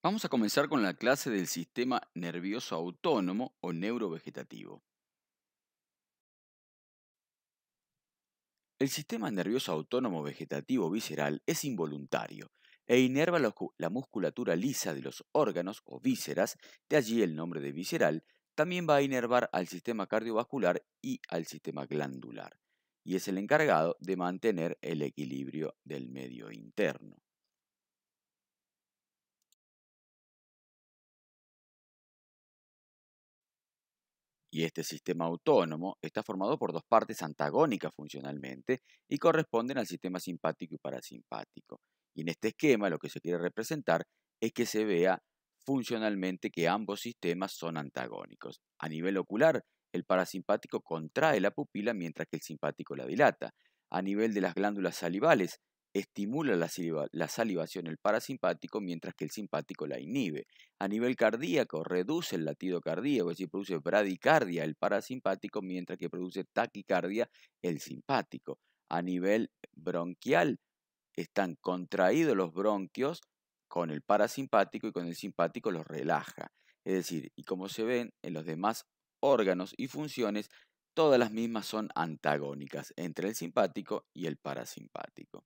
Vamos a comenzar con la clase del sistema nervioso autónomo o neurovegetativo. El sistema nervioso autónomo vegetativo visceral es involuntario e inerva la musculatura lisa de los órganos o vísceras, de allí el nombre de visceral. También va a inervar al sistema cardiovascular y al sistema glandular, y es el encargado de mantener el equilibrio del medio interno. Y este sistema autónomo está formado por dos partes antagónicas funcionalmente y corresponden al sistema simpático y parasimpático. Y en este esquema lo que se quiere representar es que se vea funcionalmente que ambos sistemas son antagónicos. A nivel ocular, el parasimpático contrae la pupila mientras que el simpático la dilata. A nivel de las glándulas salivales, estimula la salivación el parasimpático mientras que el simpático la inhibe. A nivel cardíaco, reduce el latido cardíaco, es decir, produce bradicardia el parasimpático, mientras que produce taquicardia el simpático. A nivel bronquial, están contraídos los bronquios con el parasimpático y con el simpático los relaja. Es decir, y como se ven en los demás órganos y funciones, todas las mismas son antagónicas entre el simpático y el parasimpático.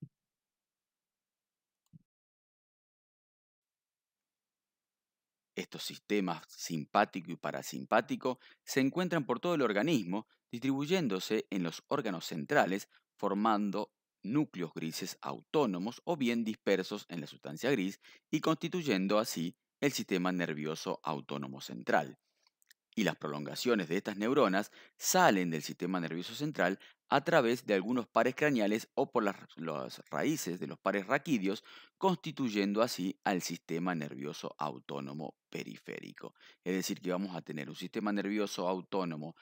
Estos sistemas simpático y parasimpático se encuentran por todo el organismo, distribuyéndose en los órganos centrales, formando núcleos grises autónomos o bien dispersos en la sustancia gris y constituyendo así el sistema nervioso autónomo central. Y las prolongaciones de estas neuronas salen del sistema nervioso central a través de algunos pares craneales o por las raíces de los pares raquídeos, constituyendo así al sistema nervioso autónomo periférico. Es decir, que vamos a tener un sistema nervioso autónomo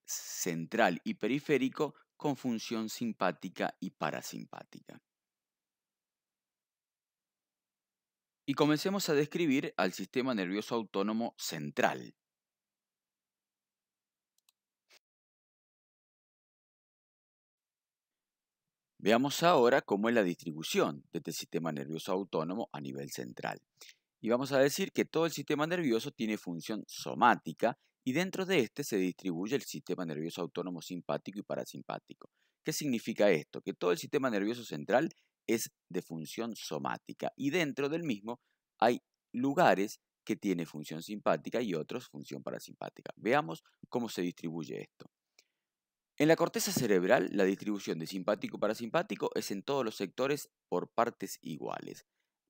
central y periférico con función simpática y parasimpática. Y comencemos a describir al sistema nervioso autónomo central. Veamos ahora cómo es la distribución de este sistema nervioso autónomo a nivel central. Y vamos a decir que todo el sistema nervioso tiene función somática y dentro de este se distribuye el sistema nervioso autónomo simpático y parasimpático. ¿Qué significa esto? Que todo el sistema nervioso central es de función somática y dentro del mismo hay lugares que tienen función simpática y otros función parasimpática. Veamos cómo se distribuye esto. En la corteza cerebral, la distribución de simpático-parasimpático es en todos los sectores por partes iguales,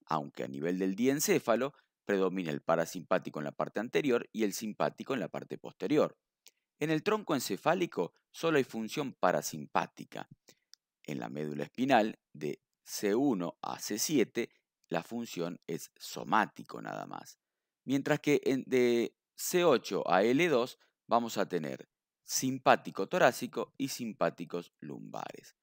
aunque a nivel del diencéfalo predomina el parasimpático en la parte anterior y el simpático en la parte posterior. En el tronco encefálico solo hay función parasimpática. En la médula espinal, de C1 a C7, la función es somático nada más. Mientras que de C8 a L2 vamos a tener simpático torácico y simpáticos lumbares.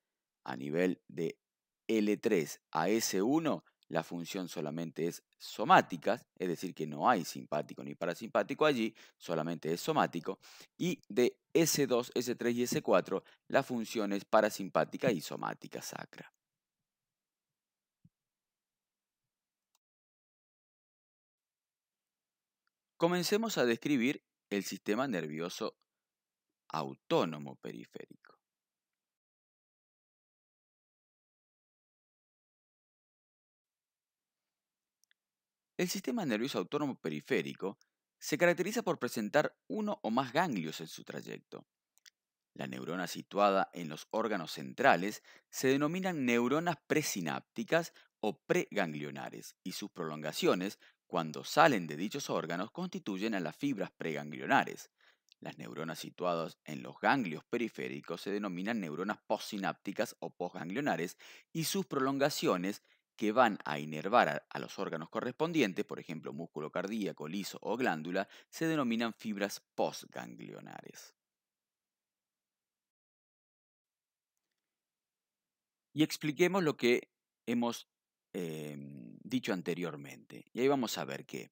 A nivel de L3 a S1, la función solamente es somática, es decir, que no hay simpático ni parasimpático allí, solamente es somático. Y de S2, S3 y S4, la función es parasimpática y somática sacra. Comencemos a describir el sistema nervioso autónomo periférico. El sistema nervioso autónomo periférico se caracteriza por presentar uno o más ganglios en su trayecto. La neurona situada en los órganos centrales se denominan neuronas presinápticas o preganglionares y sus prolongaciones, cuando salen de dichos órganos, constituyen a las fibras preganglionares. Las neuronas situadas en los ganglios periféricos se denominan neuronas postsinápticas o postganglionares y sus prolongaciones que van a inervar a los órganos correspondientes, por ejemplo músculo cardíaco, liso o glándula, se denominan fibras postganglionares. Y expliquemos lo que hemos dicho anteriormente. Y ahí vamos a ver que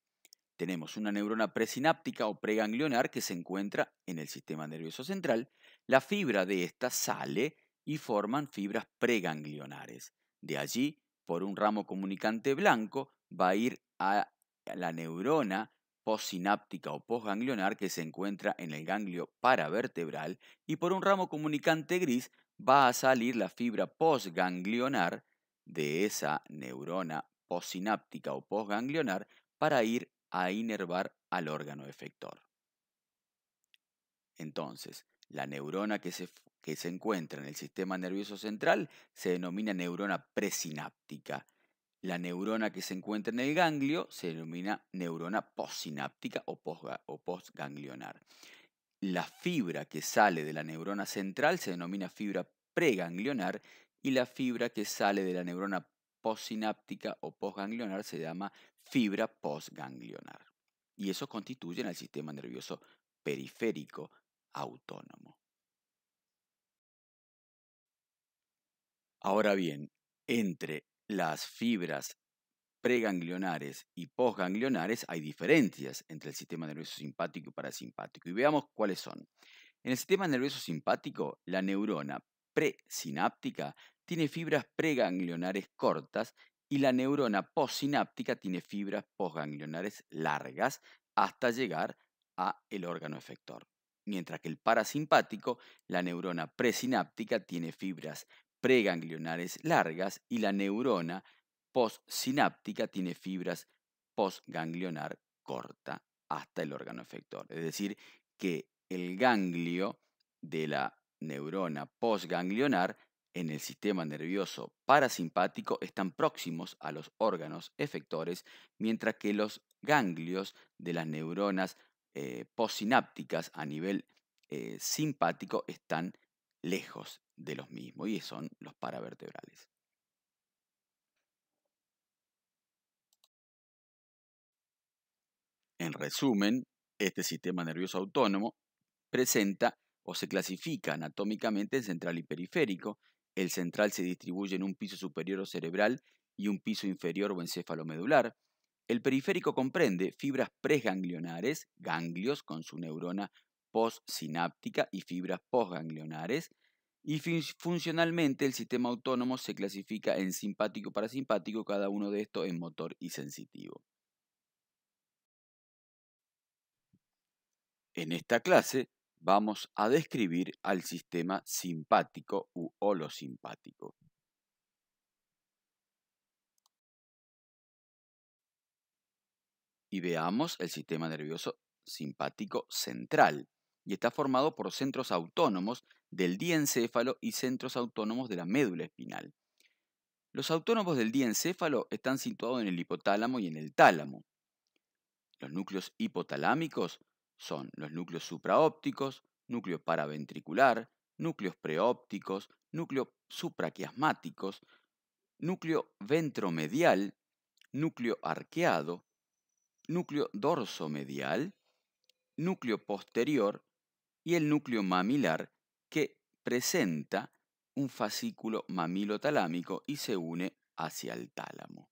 tenemos una neurona presináptica o preganglionar que se encuentra en el sistema nervioso central. La fibra de esta sale y forman fibras preganglionares. De allí, por un ramo comunicante blanco, va a ir a la neurona postsináptica o postganglionar que se encuentra en el ganglio paravertebral y por un ramo comunicante gris va a salir la fibra postganglionar de esa neurona postsináptica o postganglionar para ir a inervar al órgano efector. Entonces, la neurona que se encuentra en el sistema nervioso central se denomina neurona presináptica. La neurona que se encuentra en el ganglio se denomina neurona postsináptica o postganglionar. La fibra que sale de la neurona central se denomina fibra preganglionar y la fibra que sale de la neurona postsináptica o postganglionar se llama fibra postganglionar. Y eso constituyen el sistema nervioso periférico autónomo. Ahora bien, entre las fibras preganglionares y postganglionares hay diferencias entre el sistema nervioso simpático y parasimpático. Y veamos cuáles son. En el sistema nervioso simpático, la neurona presináptica tiene fibras preganglionares cortas y la neurona postsináptica tiene fibras postganglionares largas hasta llegar a el órgano efector. Mientras que el parasimpático, la neurona presináptica tiene fibras preganglionares largas y la neurona postsináptica tiene fibras postganglionar corta hasta el órgano efector. Es decir, que el ganglio de la neurona postganglionar en el sistema nervioso parasimpático están próximos a los órganos efectores, mientras que los ganglios de las neuronas postsinápticas a nivel simpático están lejos de los mismos y son los paravertebrales. En resumen, este sistema nervioso autónomo presenta o se clasifica anatómicamente en central y periférico. El central se distribuye en un piso superior o cerebral y un piso inferior o encéfalo-medular. El periférico comprende fibras preganglionares, ganglios con su neurona postsináptica y fibras postganglionares. Y funcionalmente el sistema autónomo se clasifica en simpático y parasimpático, cada uno de estos en motor y sensitivo. En esta clase vamos a describir al sistema simpático u holosimpático. Y veamos el sistema nervioso simpático central. Y está formado por centros autónomos del diencéfalo y centros autónomos de la médula espinal. Los autónomos del diencéfalo están situados en el hipotálamo y en el tálamo. Los núcleos hipotalámicos son los núcleos supraópticos, núcleo paraventricular, núcleos preópticos, núcleo supraquiasmáticos, núcleo ventromedial, núcleo arqueado, núcleo dorsomedial, núcleo posterior y el núcleo mamilar que presenta un fascículo mamilotalámico y se une hacia el tálamo.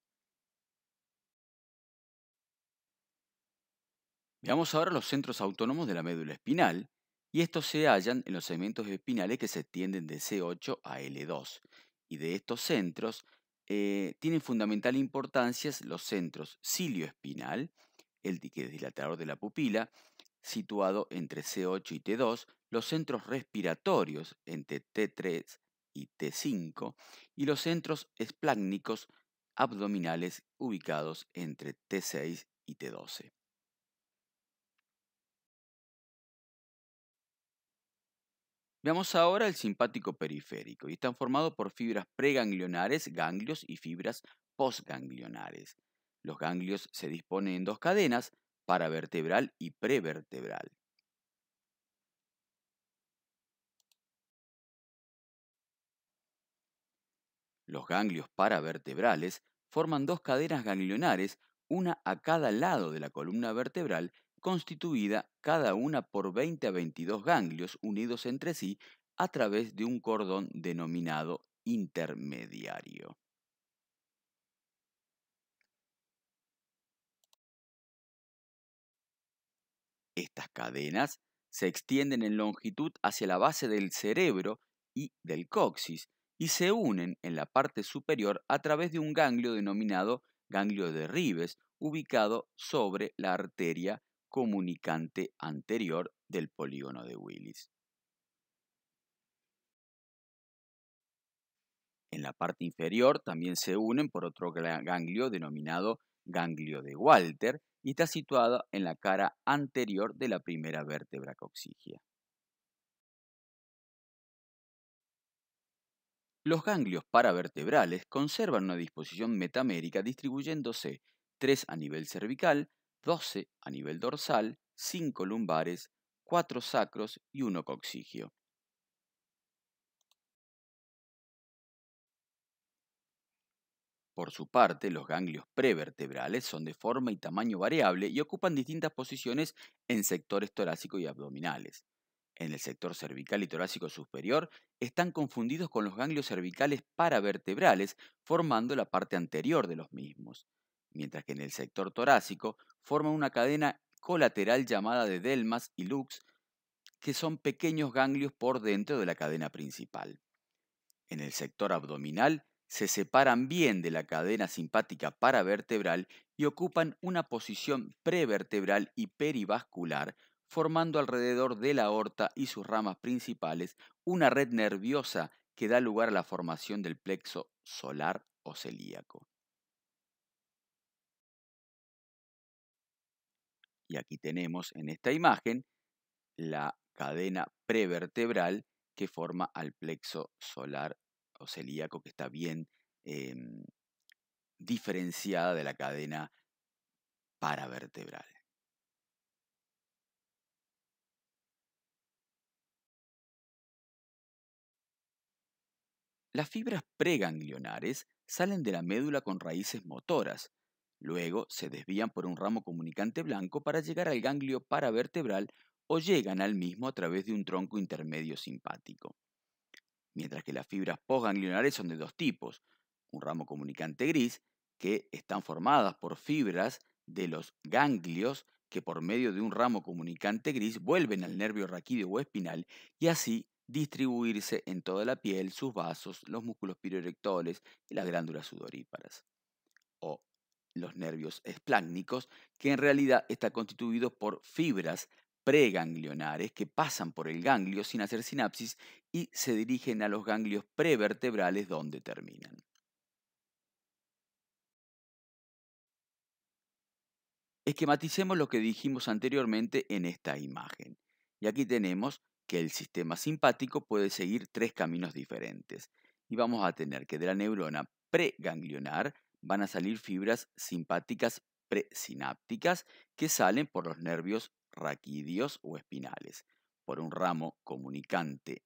Veamos ahora los centros autónomos de la médula espinal, y estos se hallan en los segmentos espinales que se extienden de C8 a L2. Y de estos centros tienen fundamental importancia los centros cilioespinal, el que es dilatador de la pupila, situado entre C8 y T2, los centros respiratorios entre T3 y T5, y los centros esplácnicos abdominales ubicados entre T6 y T12. Veamos ahora el simpático periférico y están formados por fibras preganglionares, ganglios y fibras postganglionares. Los ganglios se disponen en dos cadenas, paravertebral y prevertebral. Los ganglios paravertebrales forman dos cadenas ganglionares, una a cada lado de la columna vertebral, constituida cada una por 20 a 22 ganglios unidos entre sí a través de un cordón denominado intermediario. Estas cadenas se extienden en longitud hacia la base del cerebro y del coxis y se unen en la parte superior a través de un ganglio denominado ganglio de Ribes, ubicado sobre la arteria comunicante anterior del polígono de Willis. En la parte inferior también se unen por otro ganglio denominado ganglio de Walter y está situado en la cara anterior de la primera vértebra coxígea. Los ganglios paravertebrales conservan una disposición metamérica distribuyéndose 3 a nivel cervical, 12 a nivel dorsal, 5 lumbares, 4 sacros y 1 coxígeo. Por su parte, los ganglios prevertebrales son de forma y tamaño variable y ocupan distintas posiciones en sectores torácicos y abdominales. En el sector cervical y torácico superior están confundidos con los ganglios cervicales paravertebrales, formando la parte anterior de los mismos, mientras que en el sector torácico forman una cadena colateral llamada de Delmas y Lux, que son pequeños ganglios por dentro de la cadena principal. En el sector abdominal se separan bien de la cadena simpática paravertebral y ocupan una posición prevertebral y perivascular, formando alrededor de la aorta y sus ramas principales una red nerviosa que da lugar a la formación del plexo solar o celíaco. Y aquí tenemos en esta imagen la cadena prevertebral que forma al plexo solar o celíaco, que está bien em, diferenciada de la cadena paravertebral. Las fibras preganglionares salen de la médula con raíces motoras. Luego se desvían por un ramo comunicante blanco para llegar al ganglio paravertebral o llegan al mismo a través de un tronco intermedio simpático. Mientras que las fibras postganglionares son de dos tipos: un ramo comunicante gris, que están formadas por fibras de los ganglios que por medio de un ramo comunicante gris vuelven al nervio raquídeo o espinal y así distribuirse en toda la piel, sus vasos, los músculos piroerectores y las glándulas sudoríparas. O los nervios esplácnicos, que en realidad está constituido por fibras preganglionares que pasan por el ganglio sin hacer sinapsis y se dirigen a los ganglios prevertebrales donde terminan. Esquematicemos lo que dijimos anteriormente en esta imagen. Y aquí tenemos que el sistema simpático puede seguir 3 caminos diferentes. Y vamos a tener que de la neurona preganglionar van a salir fibras simpáticas presinápticas que salen por los nervios raquídeos o espinales. Por un ramo comunicante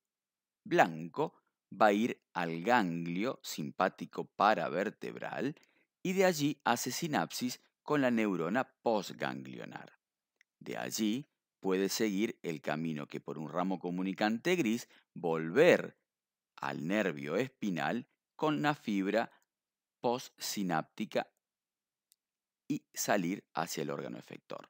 blanco va a ir al ganglio simpático paravertebral y de allí hace sinapsis con la neurona postganglionar. De allí puede seguir el camino que por un ramo comunicante gris volver al nervio espinal con la fibra postsináptica y salir hacia el órgano efector.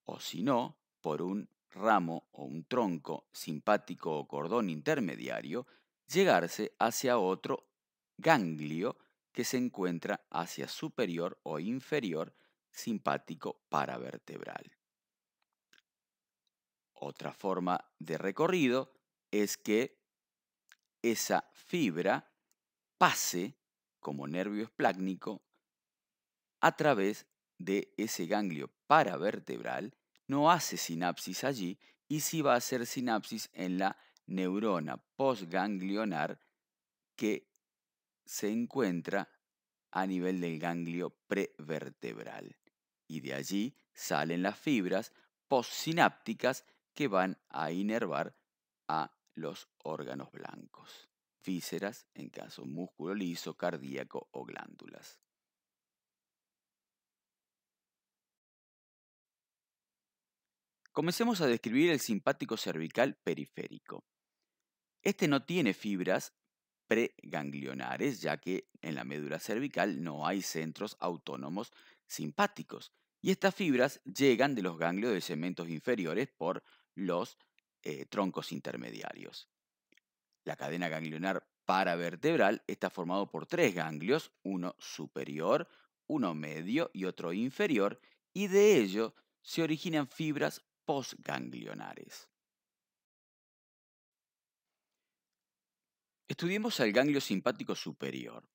O si no, por un ramo o un tronco simpático o cordón intermediario, llegarse hacia otro ganglio que se encuentra hacia superior o inferior simpático paravertebral. Otra forma de recorrido es que esa fibra pase como nervio esplácnico a través de ese ganglio paravertebral, no hace sinapsis allí y sí va a hacer sinapsis en la neurona postganglionar que se encuentra a nivel del ganglio prevertebral. Y de allí salen las fibras postsinápticas que van a inervar a los órganos blancos, vísceras en caso músculo liso, cardíaco o glándulas. Comencemos a describir el simpático cervical periférico. Este no tiene fibras preganglionares, ya que en la médula cervical no hay centros autónomos simpáticos, y estas fibras llegan de los ganglios de segmentos inferiores por los troncos intermediarios. La cadena ganglionar paravertebral está formado por tres ganglios, uno superior, uno medio y otro inferior, y de ello se originan fibras postganglionares. Estudiemos al ganglio simpático superior.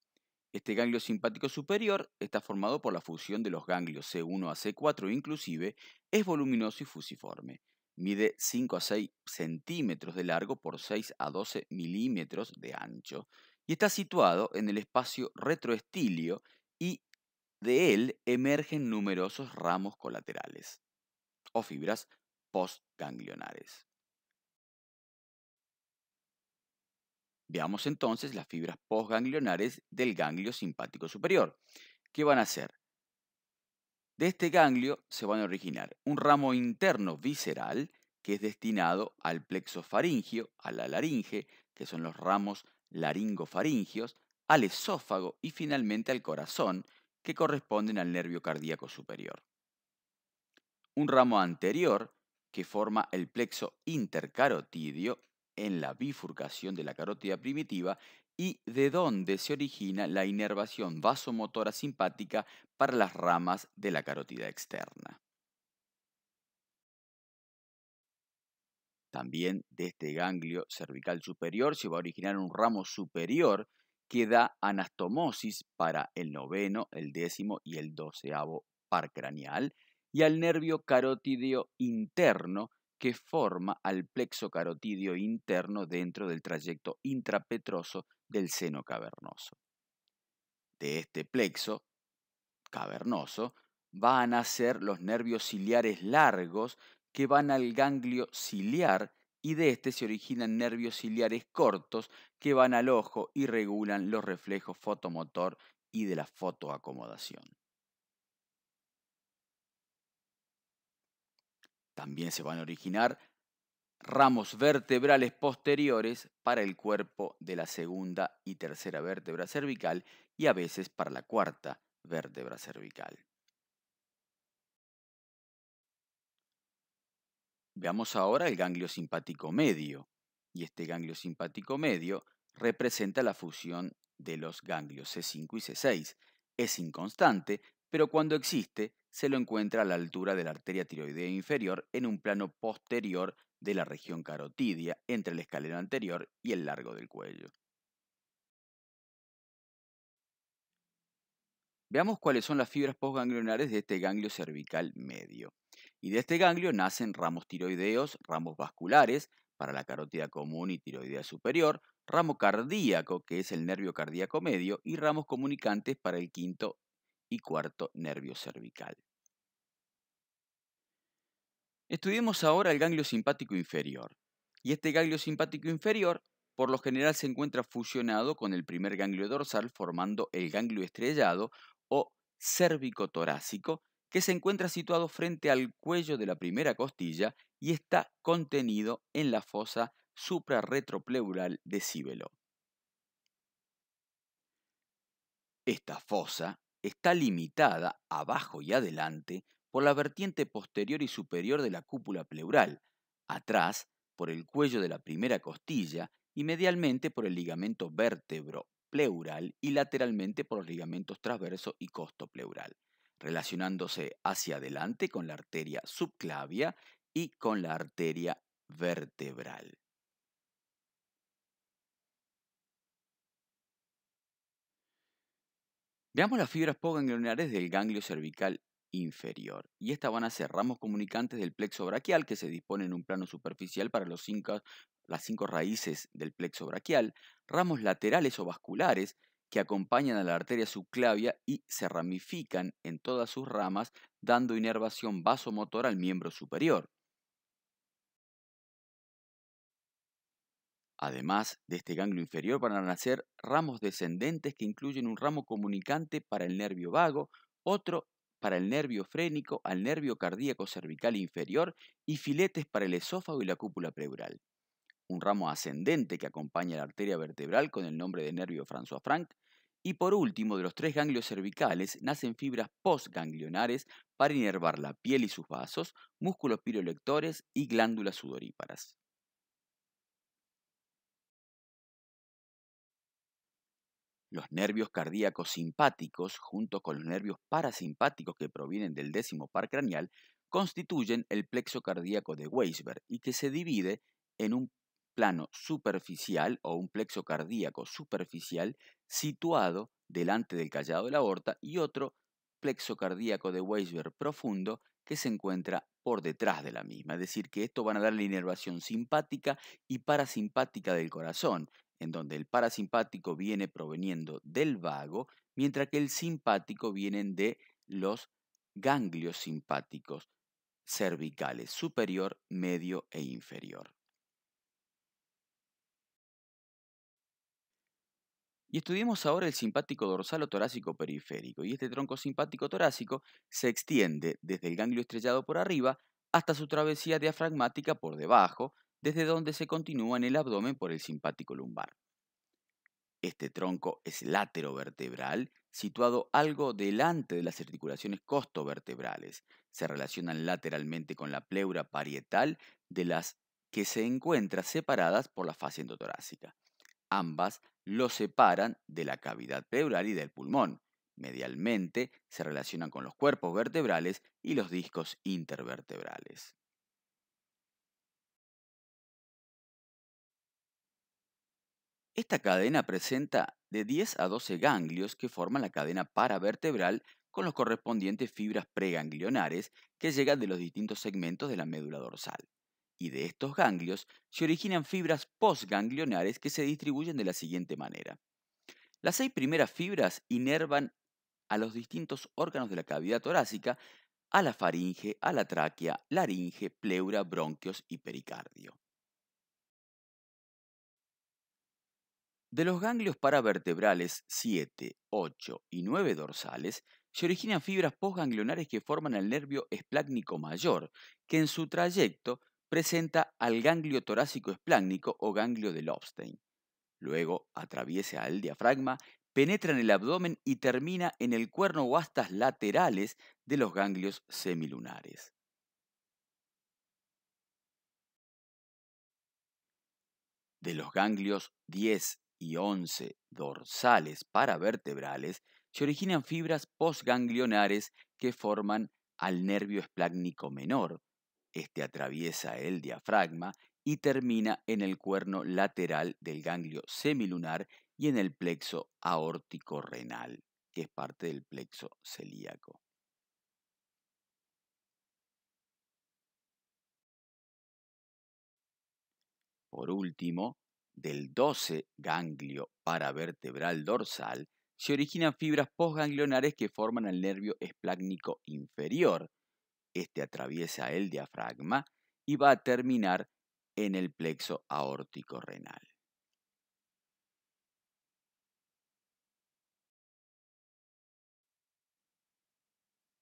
Este ganglio simpático superior está formado por la fusión de los ganglios C1 a C4 inclusive, es voluminoso y fusiforme. Mide 5 a 6 centímetros de largo por 6 a 12 milímetros de ancho y está situado en el espacio retroestilio y de él emergen numerosos ramos colaterales o fibras postganglionares. Veamos entonces las fibras postganglionares del ganglio simpático superior. ¿Qué van a hacer? De este ganglio se van a originar un ramo interno visceral que es destinado al plexo faringio, a la laringe, que son los ramos laringofaringios, al esófago y finalmente al corazón, que corresponden al nervio cardíaco superior. Un ramo anterior que forma el plexo intercarotidio en la bifurcación de la carótida primitiva y de donde se origina la inervación vasomotora simpática para las ramas de la carótida externa. También de este ganglio cervical superior se va a originar un ramo superior que da anastomosis para el noveno, el décimo y el doceavo par craneal y al nervio carotídeo interno que forma al plexo carotídeo interno dentro del trayecto intrapetroso del seno cavernoso. De este plexo cavernoso van a nacer los nervios ciliares largos que van al ganglio ciliar y de este se originan nervios ciliares cortos que van al ojo y regulan los reflejos fotomotor y de la fotoacomodación. También se van a originar ramos vertebrales posteriores para el cuerpo de la segunda y tercera vértebra cervical y a veces para la cuarta vértebra cervical. Veamos ahora el ganglio simpático medio. Y este ganglio simpático medio representa la fusión de los ganglios C5 y C6. Es inconstante, pero cuando existe se lo encuentra a la altura de la arteria tiroidea inferior en un plano posterior de la región carotidia entre el escaleno anterior y el largo del cuello. Veamos cuáles son las fibras postganglionares de este ganglio cervical medio. Y de este ganglio nacen ramos tiroideos, ramos vasculares para la carótida común y tiroidea superior, ramo cardíaco, que es el nervio cardíaco medio, y ramos comunicantes para el quinto y cuarto nervio cervical. Estudiemos ahora el ganglio simpático inferior. Y este ganglio simpático inferior, por lo general, se encuentra fusionado con el primer ganglio dorsal formando el ganglio estrellado o cérvico-torácico, que se encuentra situado frente al cuello de la primera costilla y está contenido en la fosa suprarretropleural de Cívelo. Esta fosa está limitada abajo y adelante por la vertiente posterior y superior de la cúpula pleural, atrás por el cuello de la primera costilla y medialmente por el ligamento vértebro pleural y lateralmente por los ligamentos transverso y costopleural, relacionándose hacia adelante con la arteria subclavia y con la arteria vertebral. Veamos las fibras postganglionares del ganglio cervical inferior. Y estas van a ser ramos comunicantes del plexo braquial que se disponen en un plano superficial para las cinco raíces del plexo braquial, ramos laterales o vasculares que acompañan a la arteria subclavia y se ramifican en todas sus ramas, dando inervación vasomotora al miembro superior. Además de este ganglio inferior van a nacer ramos descendentes que incluyen un ramo comunicante para el nervio vago, otro para el nervio frénico, al nervio cardíaco cervical inferior y filetes para el esófago y la cúpula pleural. Un ramo ascendente que acompaña la arteria vertebral con el nombre de nervio François Frank. Y por último, de los tres ganglios cervicales nacen fibras postganglionares para inervar la piel y sus vasos, músculos pirolectores y glándulas sudoríparas. Los nervios cardíacos simpáticos, junto con los nervios parasimpáticos que provienen del décimo par craneal, constituyen el plexo cardíaco de Weisberg y que se divide en un plano superficial o un plexo cardíaco superficial situado delante del callado de la aorta y otro plexo cardíaco de Weisberg profundo que se encuentra por detrás de la misma. Es decir, que esto van a dar la inervación simpática y parasimpática del corazón, en donde el parasimpático viene proveniendo del vago, mientras que el simpático vienen de los ganglios simpáticos cervicales, superior, medio e inferior. Y estudiemos ahora el simpático dorsal o torácico periférico. Y este tronco simpático torácico se extiende desde el ganglio estrellado por arriba hasta su travesía diafragmática por debajo, desde donde se continúa en el abdomen por el simpático lumbar. Este tronco es laterovertebral, situado algo delante de las articulaciones costovertebrales. Se relacionan lateralmente con la pleura parietal, de las que se encuentran separadas por la fascia endotorácica. Ambas lo separan de la cavidad pleural y del pulmón. Medialmente se relacionan con los cuerpos vertebrales y los discos intervertebrales. Esta cadena presenta de 10 a 12 ganglios que forman la cadena paravertebral con los correspondientes fibras preganglionares que llegan de los distintos segmentos de la médula dorsal. Y de estos ganglios se originan fibras postganglionares que se distribuyen de la siguiente manera. Las 6 primeras fibras inervan a los distintos órganos de la cavidad torácica, a la faringe, a la tráquea, laringe, pleura, bronquios y pericardio. De los ganglios paravertebrales 7, 8 y 9 dorsales se originan fibras postganglionares que forman el nervio esplácnico mayor, que en su trayecto presenta al ganglio torácico esplácnico o ganglio de Lobstein. Luego atraviesa el diafragma, penetra en el abdomen y termina en el cuerno o astas laterales de los ganglios semilunares. De los ganglios 10 y 11 dorsales paravertebrales se originan fibras postganglionares que forman al nervio esplácnico menor. Este atraviesa el diafragma y termina en el cuerno lateral del ganglio semilunar y en el plexo aórtico renal, que es parte del plexo celíaco. Por último, del 12 ganglio paravertebral dorsal se originan fibras postganglionares que forman el nervio esplácnico inferior. Este atraviesa el diafragma y va a terminar en el plexo aórtico renal.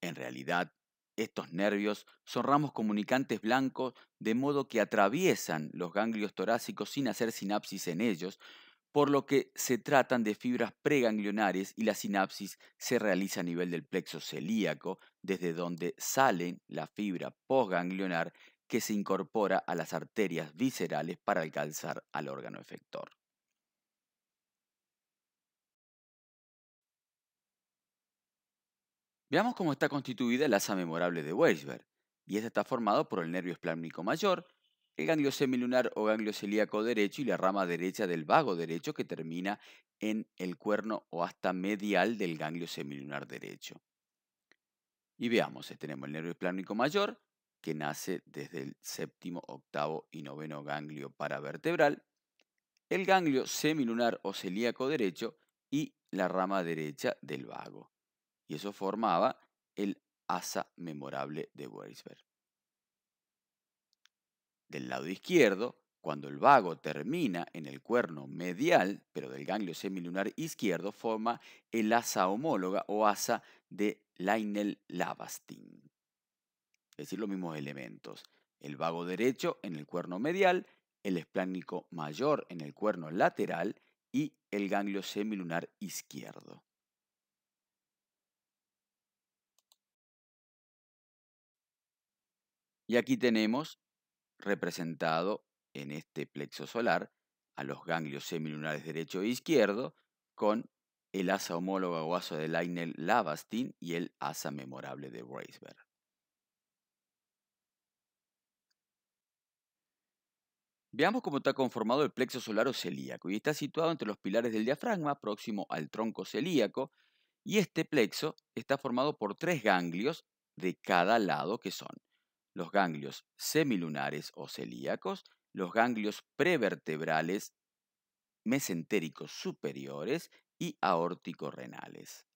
En realidad, estos nervios son ramos comunicantes blancos de modo que atraviesan los ganglios torácicos sin hacer sinapsis en ellos, por lo que se tratan de fibras preganglionares y la sinapsis se realiza a nivel del plexo celíaco, desde donde sale la fibra postganglionar que se incorpora a las arterias viscerales para alcanzar al órgano efector. Veamos cómo está constituida el asa memorable de Weisberg, y esta está formado por el nervio esplácnico mayor, el ganglio semilunar o ganglio celíaco derecho y la rama derecha del vago derecho que termina en el cuerno o hasta medial del ganglio semilunar derecho. Y veamos, tenemos el nervio esplácnico mayor, que nace desde el séptimo, octavo y noveno ganglio paravertebral, el ganglio semilunar o celíaco derecho y la rama derecha del vago. Y eso formaba el asa memorable de Weisberg. Del lado izquierdo, cuando el vago termina en el cuerno medial, pero del ganglio semilunar izquierdo, forma el asa homóloga o asa de Leinel-Lavastin. Es decir, los mismos elementos. El vago derecho en el cuerno medial, el esplácnico mayor en el cuerno lateral y el ganglio semilunar izquierdo. Y aquí tenemos representado en este plexo solar a los ganglios semilunares derecho e izquierdo con el asa homóloga o asa de Leibniz-Labastein y el asa memorable de Weisberg. Veamos cómo está conformado el plexo solar o celíaco y está situado entre los pilares del diafragma, próximo al tronco celíaco, y este plexo está formado por tres ganglios de cada lado que son los ganglios semilunares o celíacos, los ganglios prevertebrales mesentéricos superiores y aórtico-renales.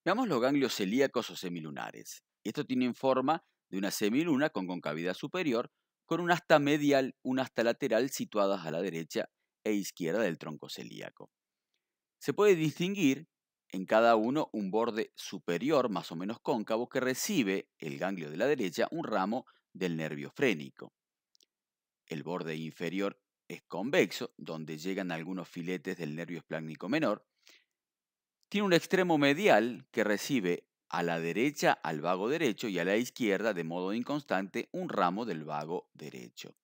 Veamos los ganglios celíacos o semilunares. Estos tienen forma de una semiluna con concavidad superior, con un asta medial, un asta lateral situadas a la derecha e izquierda del tronco celíaco. Se puede distinguir en cada uno un borde superior más o menos cóncavo que recibe el ganglio de la derecha un ramo del nervio frénico. El borde inferior es convexo, donde llegan algunos filetes del nervio esplácnico menor. Tiene un extremo medial que recibe a la derecha al vago derecho y a la izquierda de modo inconstante un ramo del vago derecho.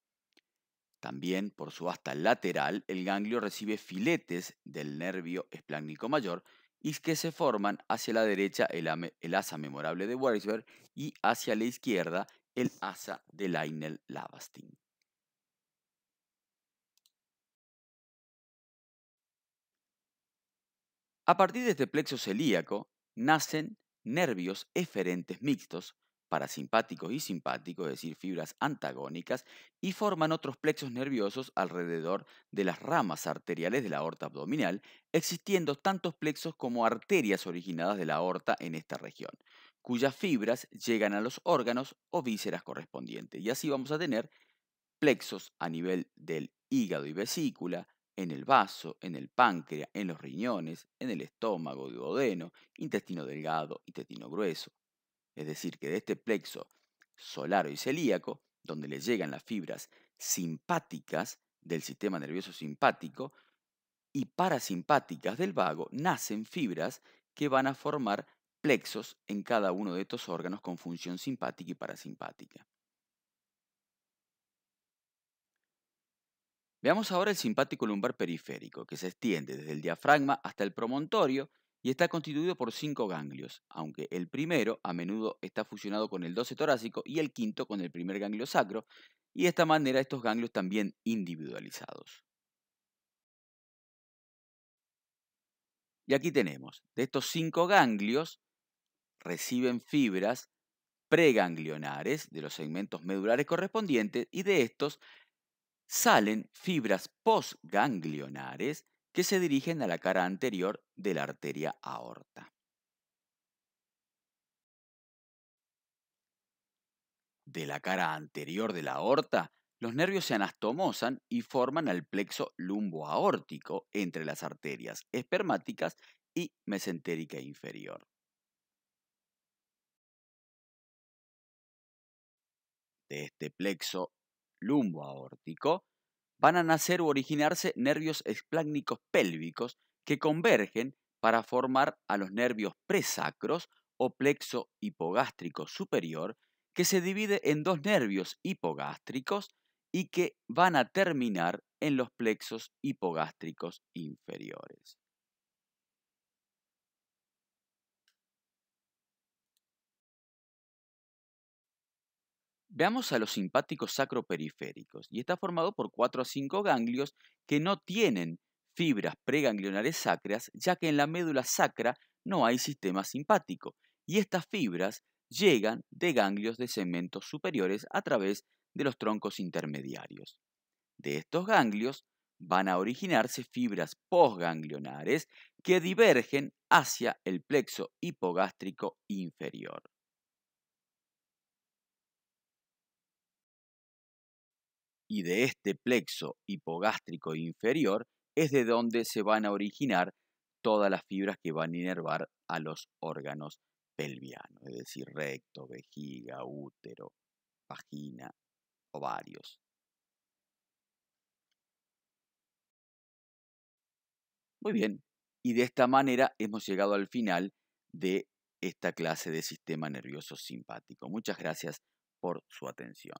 También por su asta lateral el ganglio recibe filetes del nervio esplácnico mayor y que se forman hacia la derecha el asa memorable de Weisberg y hacia la izquierda el asa de Leibniz-Labastein. A partir de este plexo celíaco nacen nervios eferentes mixtos, parasimpáticos y simpáticos, es decir, fibras antagónicas, y forman otros plexos nerviosos alrededor de las ramas arteriales de la aorta abdominal, existiendo tantos plexos como arterias originadas de la aorta en esta región, cuyas fibras llegan a los órganos o vísceras correspondientes. Y así vamos a tener plexos a nivel del hígado y vesícula, en el vaso, en el páncreas, en los riñones, en el estómago, duodeno, intestino delgado, intestino grueso. Es decir, que de este plexo solar y celíaco, donde le llegan las fibras simpáticas del sistema nervioso simpático y parasimpáticas del vago, nacen fibras que van a formar plexos en cada uno de estos órganos con función simpática y parasimpática. Veamos ahora el simpático lumbar periférico, que se extiende desde el diafragma hasta el promontorio y está constituido por 5 ganglios, aunque el primero a menudo está fusionado con el 12 torácico y el quinto con el primer ganglio sacro, y de esta manera estos ganglios también individualizados. Y aquí tenemos, de estos 5 ganglios reciben fibras preganglionares de los segmentos medulares correspondientes y de estos salen fibras postganglionares que se dirigen a la cara anterior de la arteria aorta. De la cara anterior de la aorta, los nervios se anastomosan y forman el plexo lumboaórtico entre las arterias espermáticas y mesentérica inferior. De este plexo lumboaórtico van a nacer u originarse nervios esplácnicos pélvicos que convergen para formar a los nervios presacros o plexo hipogástrico superior, que se divide en dos nervios hipogástricos y que van a terminar en los plexos hipogástricos inferiores. Veamos a los simpáticos sacroperiféricos, y está formado por 4 a 5 ganglios que no tienen fibras preganglionares sacras, ya que en la médula sacra no hay sistema simpático, y estas fibras llegan de ganglios de segmentos superiores a través de los troncos intermediarios. De estos ganglios van a originarse fibras postganglionares que divergen hacia el plexo hipogástrico inferior. Y de este plexo hipogástrico inferior es de donde se van a originar todas las fibras que van a inervar a los órganos pelvianos, es decir, recto, vejiga, útero, vagina, ovarios. Muy bien, y de esta manera hemos llegado al final de esta clase de sistema nervioso simpático. Muchas gracias por su atención.